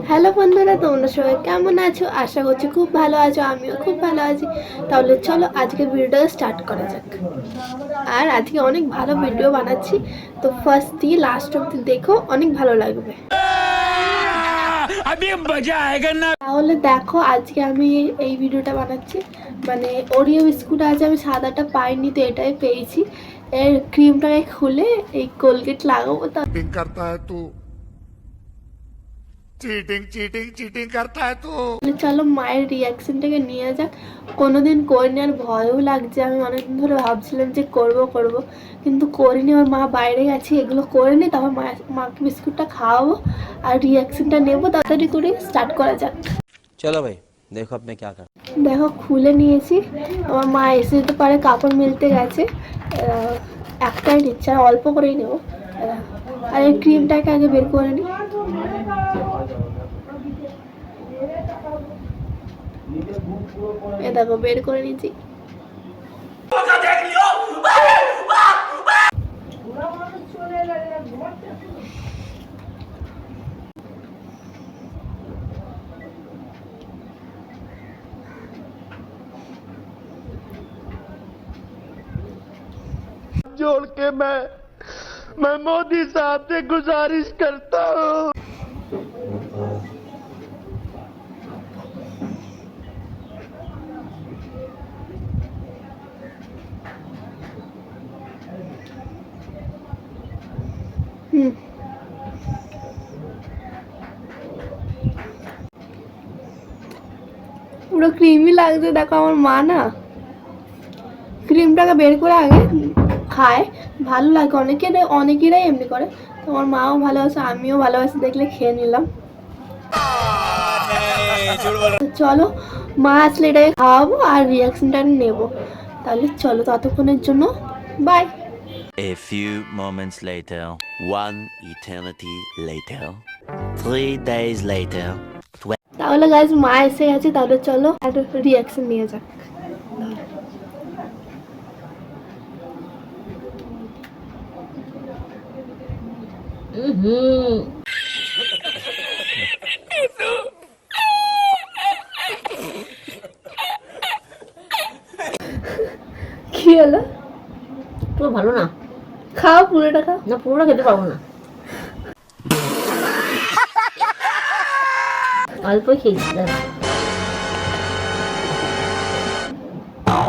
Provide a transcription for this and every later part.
Hello বন্ধুরা, তোমরা সবাই কেমন আছো? আশা করছি খুব ভালো আছো, আমিও খুব ভালো আছি। তাহলে চলো আজকে ভিডিওটা স্টার্ট করা যাক। আর আজকে অনেক ভালো ভিডিও বানাচ্ছি, তো ফার্স্ট দিয়ে লাস্ট অব্দি দেখো, অনেক ভালো লাগবে। তাহলে দেখো আজকে আমি এই ভিডিওটা বানাচ্ছি, মানে ওরিও বিস্কুট আছে, আমি সাদাটা পাইনি তো এটাই পেয়েছি। এর ক্রিমটাকে খুলে এই কোলগেট লাগাবো। चीटिंग चीटिंग चीटिंग करता है तू। চলো মায়ের রিয়াকশনটাকে নিয়ে যাক। কোনোদিন করিনি, আর ভয়ও লাগছে। আমি অনেকদিন ধরে ভাবছিলাম যে করব কিন্তু করিনি। আমার মা বাইরে গেছে, এগুলো করে নি, তারপর মাকে বিস্কুটটা খাওয়াবো আর রিয়াকশনটা নেবো। তাড়াতাড়ি করে স্টার্ট করা যাক। চলো ভাই, দেখো আপনি क्या कर। দেখো খুলে নিয়েছি। আমার মা এসে যেতে পারে, কাপড় মেলতে গেছে। একটাই নিচ্ছে, আর অল্প করেই নেবো। আর এই ক্রিমটাকে আগে বের করে নিই। এ দেখো বের করে নিয়েছি। जोड़ के मैं मोदी साहब से गुजारिश करता हूँ। পুরো ক্রিমি লাগছে। দেখো আমার মা না ক্রিমটাকে বের করে আগে খায়, ভালো লাগে। অনেকেরাই এমনি করে। তো আমার মাও ভালোবাসে, আমিও ভালোবাসি, দেখলে খেয়ে নিলাম। চলো মা আসলে এটাকে খাওয়াবো আর রিয়াকশনটা নেবো। তাহলে চলো, ততক্ষণের জন্য by. A few moments later, one eternity later, 3 days later. তাহলে গাইস মা এসে গেছে, তাহলে চলো আর রিয়াকশন নিয়ে যাক। কি হলো? পুরো ভালো না। খাও, পুরোটা খাও। না, পুরোটা খেতে পারবো না, অল্পই খেয়েছি।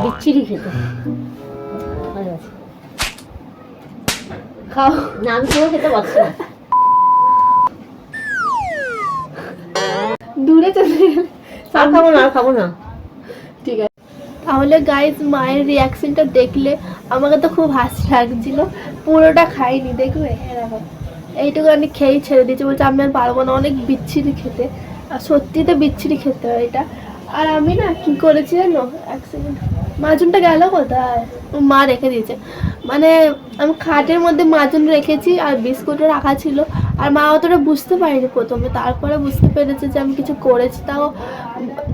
বিচ্ছিরি খেতে ভালো আছে। খাও না, আমি পুরো খেতে পারছি না। দূরে চলে গেলে। আর খাবো না। ঠিক আছে। তাহলে গাইজ মায়ের রিয়াকশনটা দেখলে আমাকে তো খুব হাসি লাগছিল। পুরোটা খাইনি, দেখবে এরকম এইটুকু আমি খেয়েই ছেড়ে দিয়েছি। বলছে আমি আর পারবো না, অনেক বিচ্ছিরি খেতে। আর সত্যিতে বিচ্ছিরি খেতে হয় এটা। আর আমি না কি করেছি জানো, এক সেকেন্ড, মাজনটা গেল কোথায়? মা রেখে দিয়েছে। মানে আমি খাটের মধ্যে মাজন রেখেছি আর বিস্কুটও রাখা ছিল। আর মা অতটা বুঝতে পারিনি প্রথমে, তারপরে বুঝতে পেরেছে যে আমি কিছু করেছি। তাও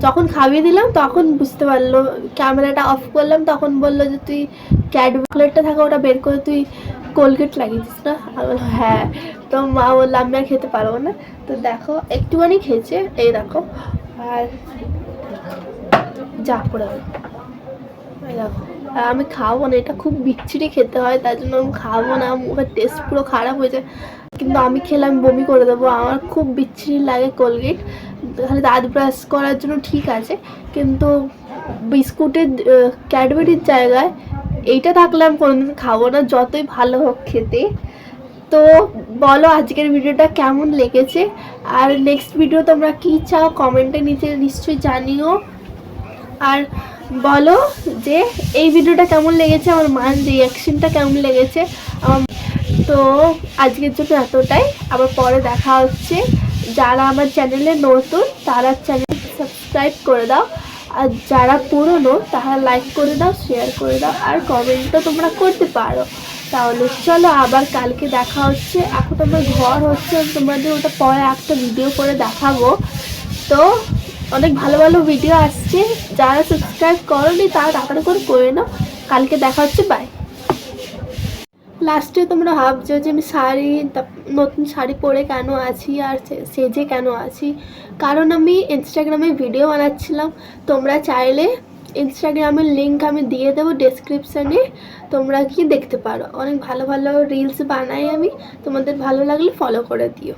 যখন খাইয়ে দিলাম তখন বুঝতে পারলো। ক্যামেরাটা অফ করলাম, তখন বললো যে তুই ক্যাডবেরিটা থাকা ওটা বের করে তুই কোলগেট লাগিয়েছিস না? আর বললো হ্যাঁ। তো মা বললো আমি আর খেতে পারবো না। তো দেখো একটুখানি খেয়েছে, এই দেখো। আর যা করে দেখো, আর আমি খাবো না, এটা খুব বিচ্ছিরি খেতে হয়, তার জন্য আমি খাবো না। মুখের টেস্ট পুরো খারাপ হয়েছে। কিন্তু আমি খেলে আমি বমি করে দেবো, আমার খুব বিচ্ছিরি লাগে কোলগেট। খালি দাঁত ব্রাশ করার জন্য ঠিক আছে, কিন্তু বিস্কুটের ক্যাডবেরির জায়গায় এইটা থাকলে আমি কোনোদিন খাবো না, যতই ভালো হোক খেতে। তো বলো আজকের ভিডিওটা কেমন লেগেছে, আর নেক্সট ভিডিও তোমরা কী চাও কমেন্টে নিচে নিশ্চয়ই জানিও। আর বলো যে এই ভিডিওটা কেমন লেগেছে, আমার মায়ের রিয়াকশনটা কেমন লেগেছে আমার। তো আজকের জন্য এতটাই, আবার পরে দেখা হচ্ছে। যারা আমার চ্যানেলে নতুন তারা চ্যানেল সাবস্ক্রাইব করে দাও, আর যারা পুরনো তারা লাইক করে দাও, শেয়ার করে দাও, আর কমেন্টও তোমরা করতে পারো। তাহলে চলো আবার কালকে দেখা হচ্ছে। এখন আমার ঘর হচ্ছে, তোমাদের ওটা পরে একটা ভিডিও করে দেখাবো। তো অনেক ভালো ভালো ভিডিও আসছে, যারা সাবস্ক্রাইব করোনি তারা তাড়াতাড়ি করে নাও। কালকে দেখা হচ্ছে, বাই। লাস্টে তোমরা ভাবছো যে আমি নতুন শাড়ি পরে কেন আছি আর সেজে কেন আছি, কারণ আমি ইনস্টাগ্রামে ভিডিও বানাচ্ছিলাম। তোমরা চাইলে ইনস্টাগ্রামের লিঙ্ক আমি দিয়ে দেবো ডেসক্রিপশানে, তোমরা কি দেখতে পারো। অনেক ভালো ভালো রিলস বানাই আমি, তোমাদের ভালো লাগলে ফলো করে দিও।